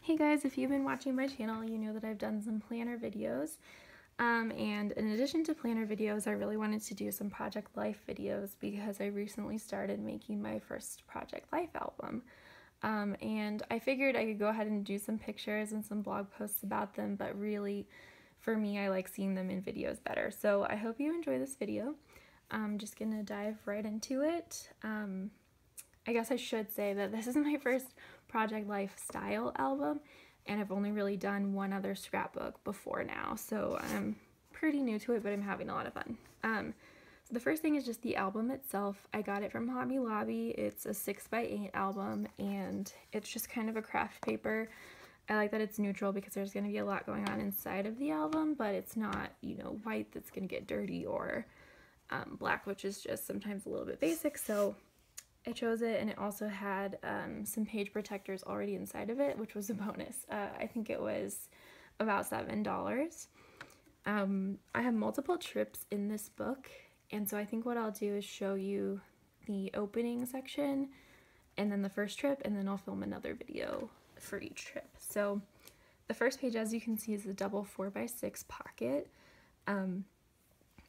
Hey guys, if you've been watching my channel, you know that I've done some planner videos. And in addition to planner videos, I really wanted to do some Project Life videos because I recently started making my first Project Life album. And I figured I could go ahead and do some pictures and some blog posts about them, but really, for me, I like seeing them in videos better. So I hope you enjoy this video. I'm just gonna dive right into it. I guess I should say that this is my first Project Life style album, and I've only really done one other scrapbook before now, so I'm pretty new to it, but I'm having a lot of fun. So the first thing is just the album itself. I got it from Hobby Lobby. It's a 6x8 album, and it's just kind of a craft paper. I like that it's neutral because there's going to be a lot going on inside of the album, but it's not, you know, white that's going to get dirty, or black, which is just sometimes a little bit basic, so I chose it, and it also had some page protectors already inside of it, which was a bonus. I think it was about $7. I have multiple trips in this book, and so I think what I'll do is show you the opening section and then the first trip, and then I'll film another video for each trip. So the first page, as you can see, is a double 4x6 pocket.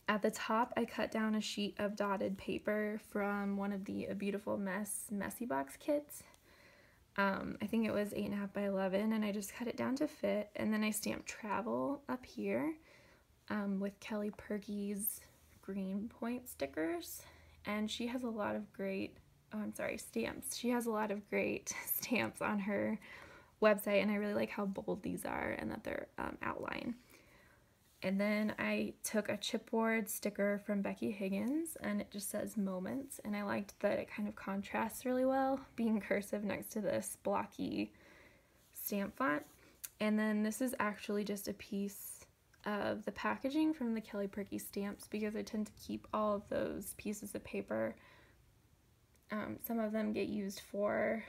At the top, I cut down a sheet of dotted paper from one of the A Beautiful Mess Messy Box kits. I think it was 8.5 by 11, and I just cut it down to fit, and then I stamped travel up here with Kelly Purkey's green point stickers, and she has a lot of great, stamps. She has a lot of great stamps on her website, and I really like how bold these are and that they're outlined. And then I took a chipboard sticker from Becky Higgins, and it just says Moments, and I liked that it kind of contrasts really well, being cursive next to this blocky stamp font. And then this is actually just a piece of the packaging from the Kelly Purkey stamps, because I tend to keep all of those pieces of paper. Some of them get used for,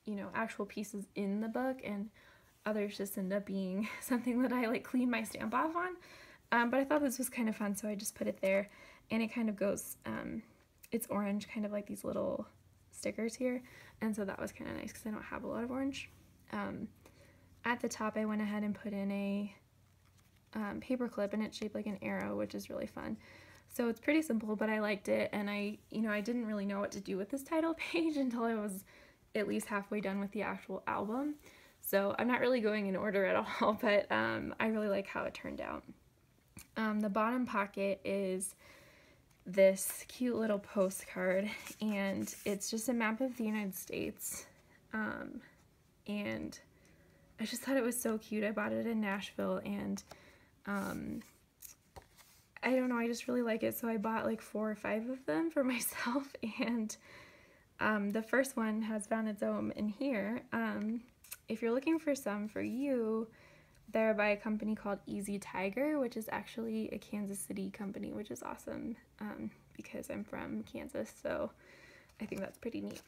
you know, actual pieces in the book, and others just end up being something that I like clean my stamp off on. But I thought this was kind of fun, so I just put it there, and it kind of goes, it's orange, kind of like these little stickers here, and so that was kind of nice because I don't have a lot of orange. At the top, I went ahead and put in a paper clip, and it's shaped like an arrow, which is really fun. So it's pretty simple, but I liked it, and I didn't really know what to do with this title page until I was at least halfway done with the actual album. So I'm not really going in order at all, but I really like how it turned out. The bottom pocket is this cute little postcard, and it's just a map of the United States. And I just thought it was so cute. I bought it in Nashville, and I don't know, I just really like it, so I bought like 4 or 5 of them for myself, and the first one has found its home in here. If you're looking for some for you, they're by a company called Easy Tiger, which is actually a Kansas City company, which is awesome, because I'm from Kansas, so I think that's pretty neat.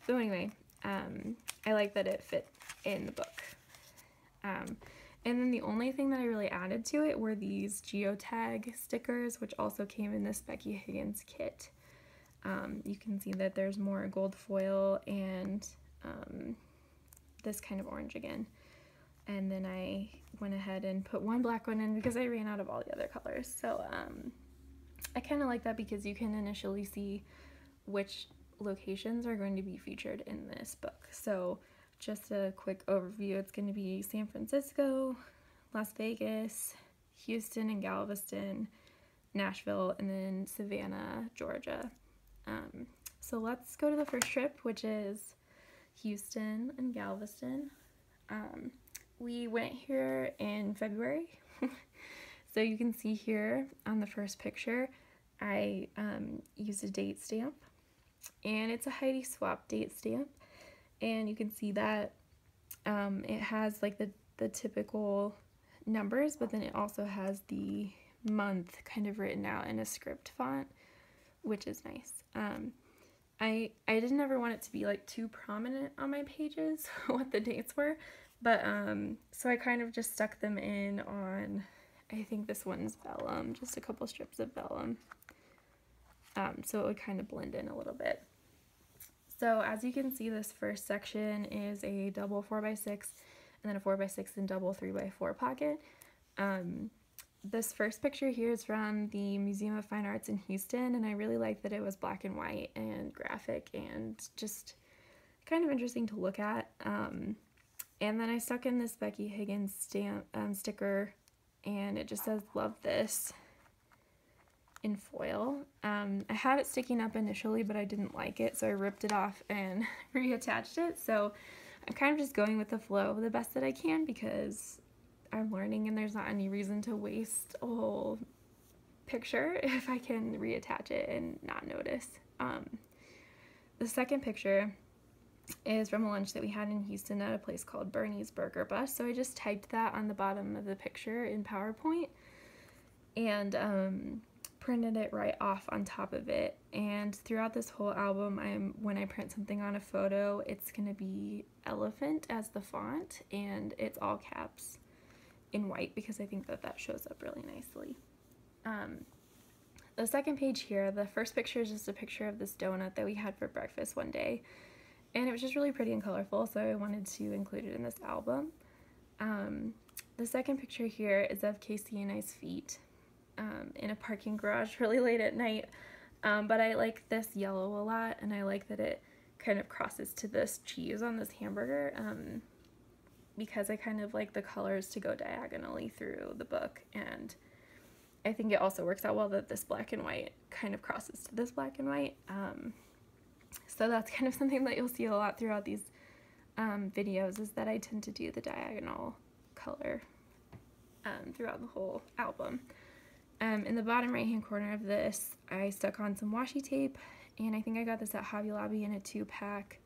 So anyway, I like that it fit in the book. And then the only thing that I really added to it were these geotag stickers, which also came in this Becky Higgins kit. You can see that there's more gold foil and this kind of orange again, and then I went ahead and put one black one in because I ran out of all the other colors. So I kind of like that because you can initially see which locations are going to be featured in this book. So just a quick overview, it's going to be San Francisco, Las Vegas, Houston and Galveston, Nashville, and then Savannah, Georgia. So let's go to the first trip, which is Houston and Galveston. We went here in February. So you can see here on the first picture, I used a date stamp, and it's a Heidi Swap date stamp, and you can see that it has like the typical numbers, but then it also has the month kind of written out in a script font, which is nice. I didn't ever want it to be like too prominent on my pages what the dates were, but so I kind of just stuck them in on, I think this one's vellum, just a couple strips of vellum, so it would kind of blend in a little bit. So as you can see, this first section is a double 4x6 and then a 4x6 and double 3x4 pocket. This first picture here is from the Museum of Fine Arts in Houston, and I really like that it was black and white and graphic and just kind of interesting to look at. And then I stuck in this Becky Higgins stamp sticker, and it just says "Love This" in foil. I had it sticking up initially, but I didn't like it, so I ripped it off and reattached it. So I'm kind of just going with the flow the best that I can because I'm learning and there's not any reason to waste a whole picture if I can reattach it and not notice. The second picture is from a lunch that we had in Houston at a place called Bernie's Burger Bus. So I just typed that on the bottom of the picture in PowerPoint and printed it right off on top of it. And throughout this whole album, when I print something on a photo, it's going to be elephant as the font, and it's all caps in white because I think that that shows up really nicely. The second page here, the first picture is just a picture of this donut that we had for breakfast one day, and it was just really pretty and colorful, so I wanted to include it in this album. The second picture here is of Casey and I's feet in a parking garage really late at night, but I like this yellow a lot, and I like that it kind of crosses to this cheese on this hamburger, because I kind of like the colors to go diagonally through the book, and I think it also works out well that this black and white kind of crosses to this black and white. So that's kind of something that you'll see a lot throughout these videos, is that I tend to do the diagonal color throughout the whole album. In the bottom right hand corner of this, I stuck on some washi tape, and I think I got this at Hobby Lobby in a 2-pack.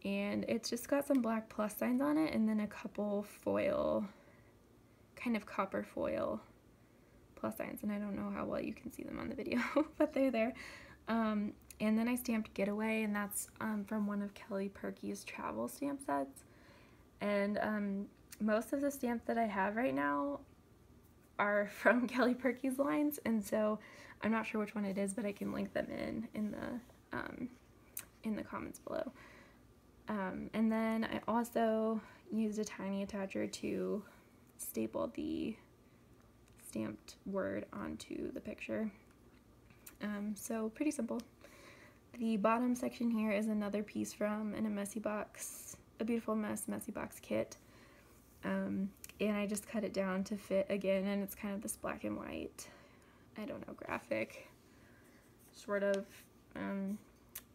And it's just got some black plus signs on it, and then a couple foil, kind of copper foil plus signs, and I don't know how well you can see them on the video, but they're there. And then I stamped Getaway, and that's from one of Kelly Purkey's travel stamp sets. And most of the stamps that I have right now are from Kelly Purkey's lines, and so I'm not sure which one it is, but I can link them in the comments below. And then I also used a tiny attacher to staple the stamped word onto the picture. So pretty simple. The bottom section here is another piece from in a Messy Box, a Beautiful Mess Messy Box kit. And I just cut it down to fit again, and it's kind of this black and white, I don't know, graphic sort of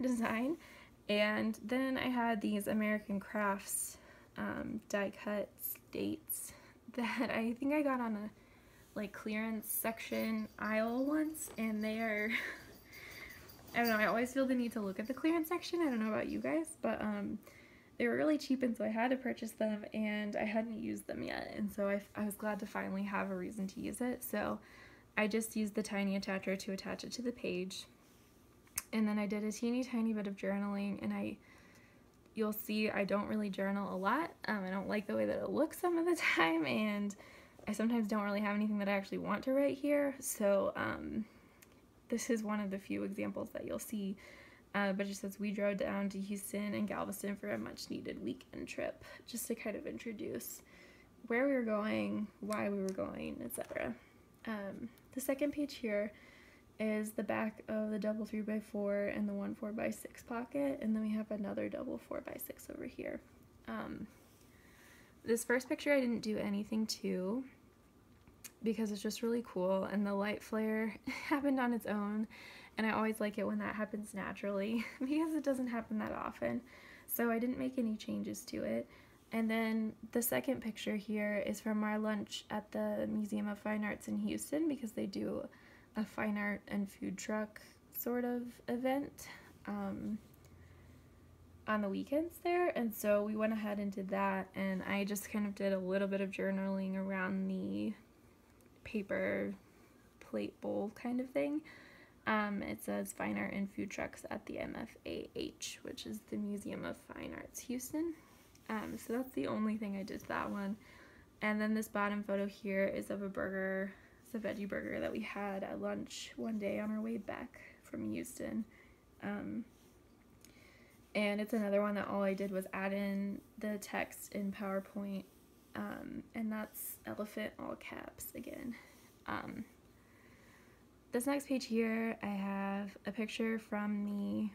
design. And then I had these American Crafts die cut dates that I think I got on a like clearance section aisle once, and they are I don't know, I always feel the need to look at the clearance section. I don't know about you guys, but they were really cheap, and so I had to purchase them, and I hadn't used them yet, and so I was glad to finally have a reason to use it. So I just used the tiny attacher to attach it to the page. And then I did a teeny tiny bit of journaling, and you'll see I don't really journal a lot. I don't like the way that it looks some of the time, and I sometimes don't really have anything that I actually want to write here. So this is one of the few examples that you'll see, but it just says we drove down to Houston and Galveston for a much needed weekend trip, just to kind of introduce where we were going, why we were going, etc. The second page here is the back of the double 3x4 and the one 4x6 pocket, and then we have another double 4x6 over here. This first picture I didn't do anything to because it's just really cool, and the light flare happened on its own, and I always like it when that happens naturally because it doesn't happen that often, so I didn't make any changes to it. And then the second picture here is from our lunch at the Museum of Fine Arts in Houston, because they do a fine art and food truck sort of event on the weekends there, and so we went ahead and did that, and I just kind of did a little bit of journaling around the paper plate bowl kind of thing. It says fine art and food trucks at the MFAH, which is the Museum of Fine Arts Houston. So that's the only thing I did to that one. And then this bottom photo here is of a burger. It's a veggie burger that we had at lunch one day on our way back from Houston. And it's another one that all I did was add in the text in PowerPoint, and that's elephant all caps again. This next page here, I have a picture from the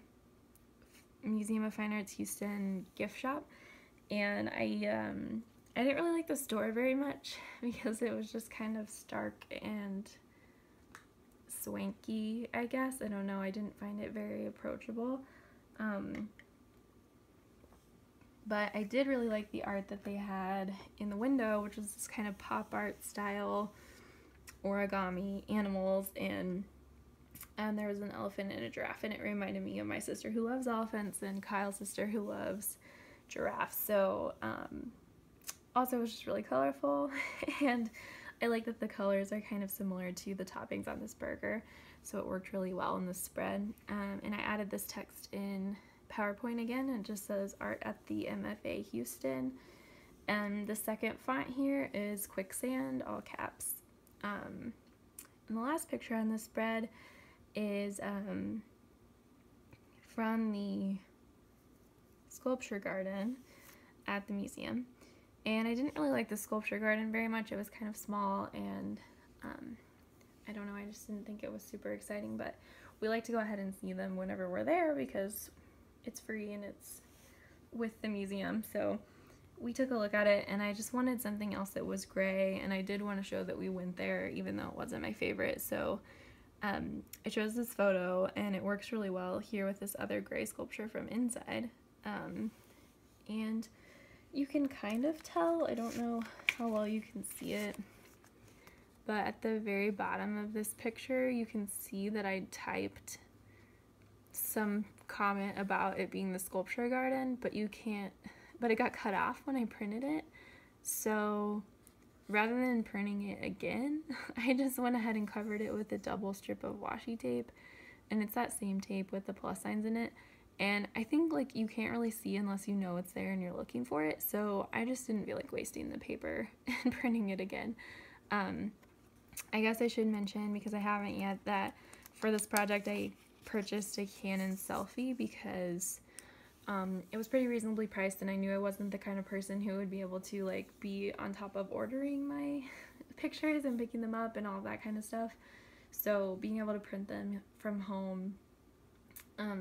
Museum of Fine Arts Houston gift shop, and I didn't really like the store very much because it was just kind of stark and swanky, I guess. I don't know, I didn't find it very approachable. But I did really like the art that they had in the window, which was this kind of pop art style origami animals, and there was an elephant and a giraffe, and it reminded me of my sister who loves elephants and Kyle's sister who loves giraffes. So also it was just really colorful, and I like that the colors are kind of similar to the toppings on this burger, so it worked really well in the spread. And I added this text in PowerPoint again, and it just says art at the MFA Houston, and the second font here is quicksand, all caps. And the last picture on this spread is from the sculpture garden at the museum, and I didn't really like the sculpture garden very much. It was kind of small, and I don't know, I just didn't think it was super exciting, but we like to go ahead and see them whenever we're there because it's free and it's with the museum. So we took a look at it, and I just wanted something else that was gray, and I did want to show that we went there even though it wasn't my favorite. So I chose this photo, and it works really well here with this other gray sculpture from inside. And you can kind of tell, I don't know how well you can see it, but at the very bottom of this picture you can see that I typed some comment about it being the sculpture garden, but it got cut off when I printed it. So rather than printing it again, I just went ahead and covered it with a double strip of washi tape, and it's that same tape with the plus signs in it. And I think like you can't really see unless you know it's there and you're looking for it, so I just didn't feel like wasting the paper and printing it again. I guess I should mention, because I haven't yet, that for this project I purchased a Canon selfie because it was pretty reasonably priced, and I knew I wasn't the kind of person who would be able to like be on top of ordering my pictures and picking them up and all that kind of stuff. So being able to print them from home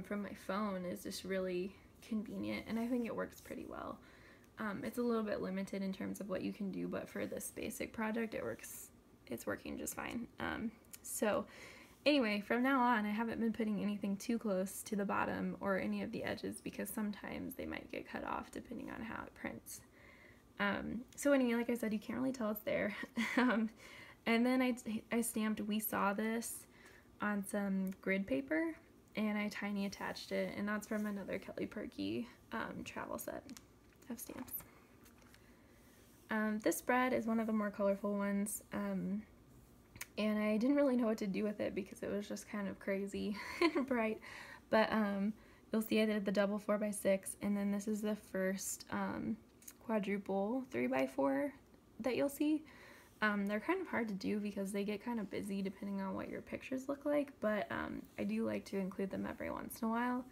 from my phone is just really convenient, and I think it works pretty well. It's a little bit limited in terms of what you can do, but for this basic project it's working just fine. So anyway, from now on I haven't been putting anything too close to the bottom or any of the edges because sometimes they might get cut off depending on how it prints. So anyway, like I said, you can't really tell it's there. And then I stamped "We Saw This" on some grid paper, and I tiny attached it, and that's from another Kelly Purkey travel set of stamps. This spread is one of the more colorful ones, and I didn't really know what to do with it because it was just kind of crazy and bright, but you'll see I did the double 4x6, and then this is the first quadruple 3x4 that you'll see. They're kind of hard to do because they get kind of busy depending on what your pictures look like, but I do like to include them every once in a while.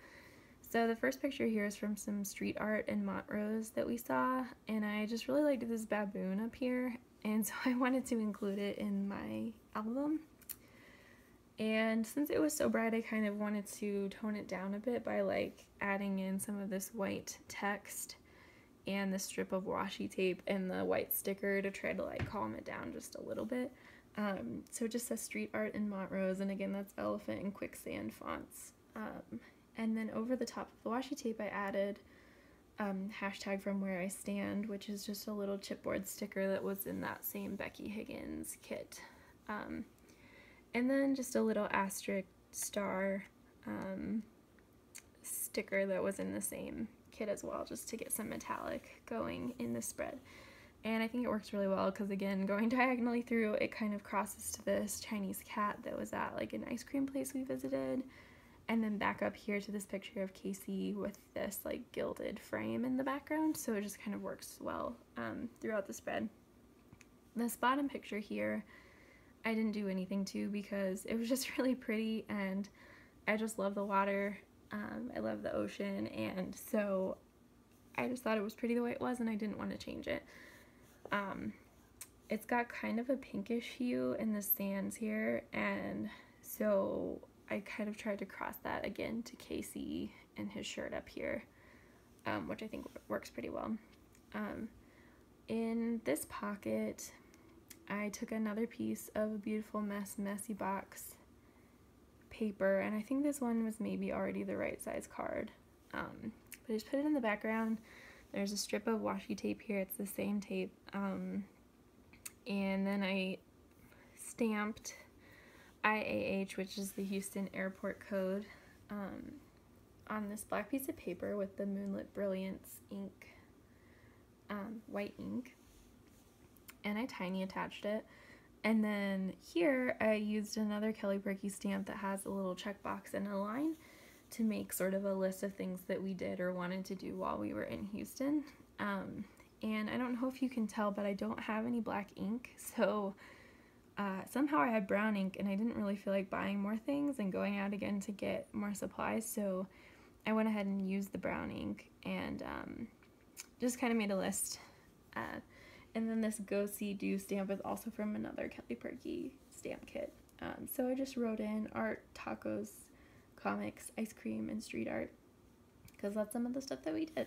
So the first picture here is from some street art in Montrose that we saw, and I just really liked this baboon up here, and so I wanted to include it in my album. And since it was so bright, I kind of wanted to tone it down a bit by like adding in some of this white text and the strip of washi tape and the white sticker to try to like calm it down just a little bit. So it just says street art in Montrose, and again that's elephant and quicksand fonts. And then over the top of the washi tape I added hashtag from where I stand, which is just a little chipboard sticker that was in that same Becky Higgins kit. And then just a little asterisk star sticker that was in the same kit as well, just to get some metallic going in the spread. And I think it works really well because, again, going diagonally through, it kind of crosses to this Chinese cat that was at like an ice cream place we visited, and then back up here to this picture of Casey with this like gilded frame in the background, so it just kind of works well throughout the spread. This bottom picture here I didn't do anything to because it was just really pretty, and I just love the water I love the ocean, and so I just thought it was pretty the way it was, and I didn't want to change it. It's got kind of a pinkish hue in the sands here, and so I kind of tried to cross that again to Casey and his shirt up here, which I think works pretty well. In this pocket, I took another piece of a beautiful Messy Box paper, and I think this one was maybe already the right size card. But I just put it in the background. There's a strip of washi tape here. It's the same tape. And then I stamped IAH, which is the Houston Airport code, on this black piece of paper with the Moonlit Brilliance ink, white ink, and I tiny attached it. And then here I used another Kelly Purkey stamp that has a little checkbox and a line to make sort of a list of things that we did or wanted to do while we were in Houston. And I don't know if you can tell, but I don't have any black ink, so somehow I had brown ink, and I didn't really feel like buying more things and going out again to get more supplies, so I went ahead and used the brown ink and just kind of made a list. And then this Go See Do stamp is also from another Kelly Purkey stamp kit. So I just wrote in art, tacos, comics, ice cream, and street art, because that's some of the stuff that we did.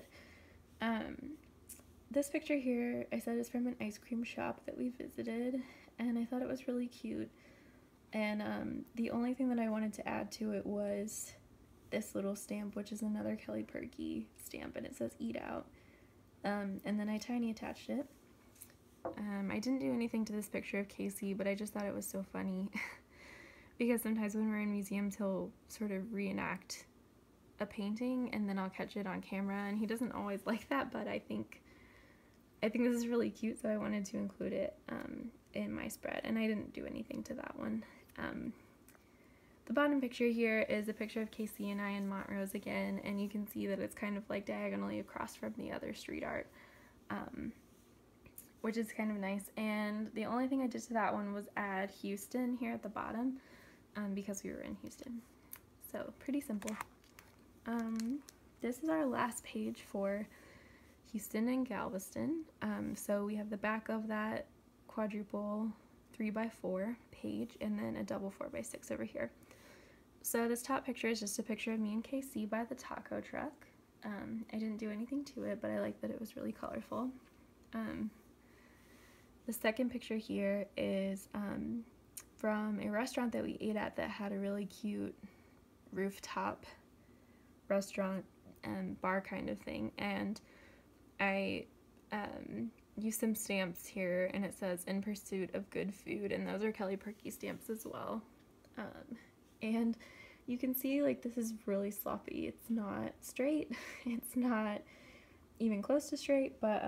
This picture here, I said, is from an ice cream shop that we visited, and I thought it was really cute. And the only thing that I wanted to add to it was this little stamp, which is another Kelly Purkey stamp, and it says Eat Out. And then I tiny attached it. I didn't do anything to this picture of Casey, but I just thought it was so funny because sometimes when we're in museums, he'll sort of reenact a painting, and then I'll catch it on camera, and he doesn't always like that, but I think this is really cute, so I wanted to include it in my spread, and I didn't do anything to that one. The bottom picture here is a picture of Casey and I in Montrose again, and you can see that it's kind of like diagonally across from the other street art, which is kind of nice. And the only thing I did to that one was add Houston here at the bottom, because we were in Houston. So pretty simple. This is our last page for Houston and Galveston. So we have the back of that quadruple 3x4 page, and then a double 4x6 over here. So this top picture is just a picture of me and KC by the taco truck. I didn't do anything to it, but I like that it was really colorful. The second picture here is from a restaurant that we ate at that had a really cute rooftop restaurant bar kind of thing, and I used some stamps here, and it says "In Pursuit of Good Food," and those are Kelly Purkey stamps as well. And you can see, like, this is really sloppy. It's not straight. It's not even close to straight, but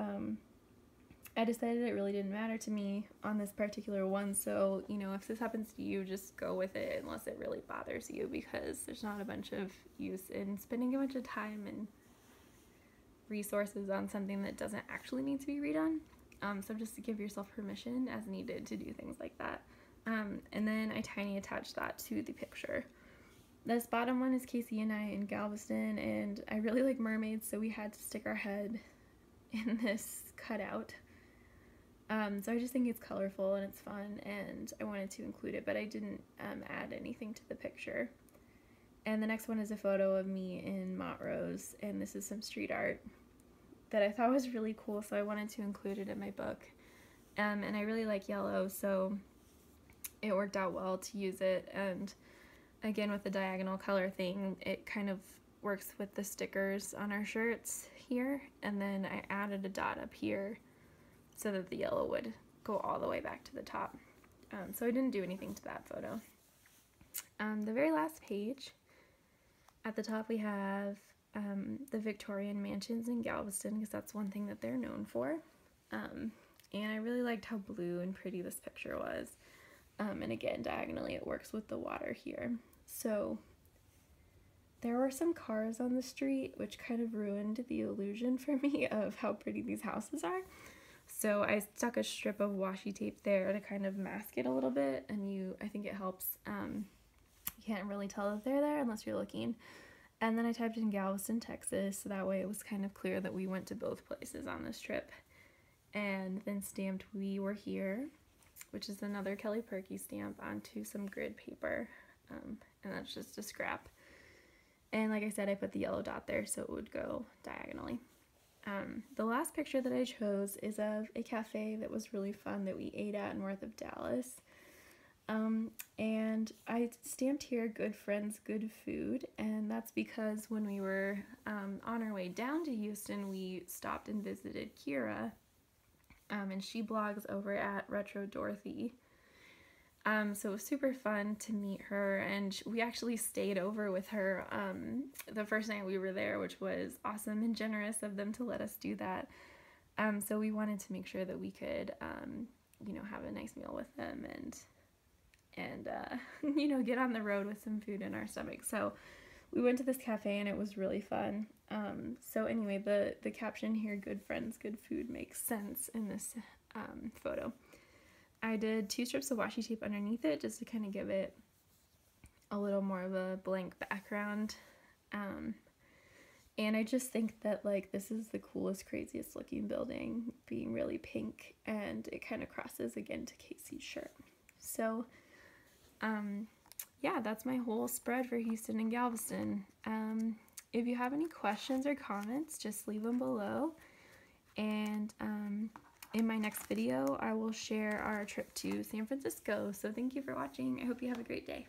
I decided it really didn't matter to me on this particular one, so, you know, if this happens to you, just go with it unless it really bothers you, because there's not a bunch of use in spending a bunch of time and resources on something that doesn't actually need to be redone. So just to give yourself permission as needed to do things like that. And then I tiny attached that to the picture. This bottom one is Casey and I in Galveston, and I really like mermaids, so we had to stick our head in this cutout. So I just think it's colorful and it's fun, and I wanted to include it, but I didn't add anything to the picture. And the next one is a photo of me in Montrose, and this is some street art that I thought was really cool, so I wanted to include it in my book. And I really like yellow, so it worked out well to use it. And again, with the diagonal color thing, it kind of works with the stickers on our shirts here, and then I added a dot up here so that the yellow would go all the way back to the top. So I didn't do anything to that photo. The very last page, at the top we have the Victorian mansions in Galveston, because that's one thing that they're known for. And I really liked how blue and pretty this picture was. And again, diagonally it works with the water here. So there were some cars on the street, which kind of ruined the illusion for me of how pretty these houses are. So I stuck a strip of washi tape there to kind of mask it a little bit, and I think it helps. You can't really tell that they're there unless you're looking. And then I typed in Galveston, Texas, so that way it was kind of clear that we went to both places on this trip. And then stamped "We Were Here," which is another Kelly Purkey stamp, onto some grid paper. And that's just a scrap. And like I said, I put the yellow dot there so it would go diagonally. The last picture that I chose is of a cafe that was really fun that we ate at north of Dallas. And I stamped here "Good Friends, Good Food," and that's because when we were on our way down to Houston, we stopped and visited Kira, and she blogs over at Retro Dorothy. So it was super fun to meet her, and we actually stayed over with her the first night we were there, which was awesome and generous of them to let us do that. So we wanted to make sure that we could, you know, have a nice meal with them and you know, get on the road with some food in our stomachs. So we went to this cafe and it was really fun. So anyway, the caption here, "Good Friends, Good Food," makes sense in this photo. I did 2 strips of washi tape underneath it just to kind of give it a little more of a blank background. And I just think that, like, this is the coolest, craziest looking building, being really pink, and it kind of crosses again to Casey's shirt. So yeah, that's my whole spread for Houston and Galveston. If you have any questions or comments, just leave them below. And in my next video, I will share our trip to San Francisco. So thank you for watching. I hope you have a great day.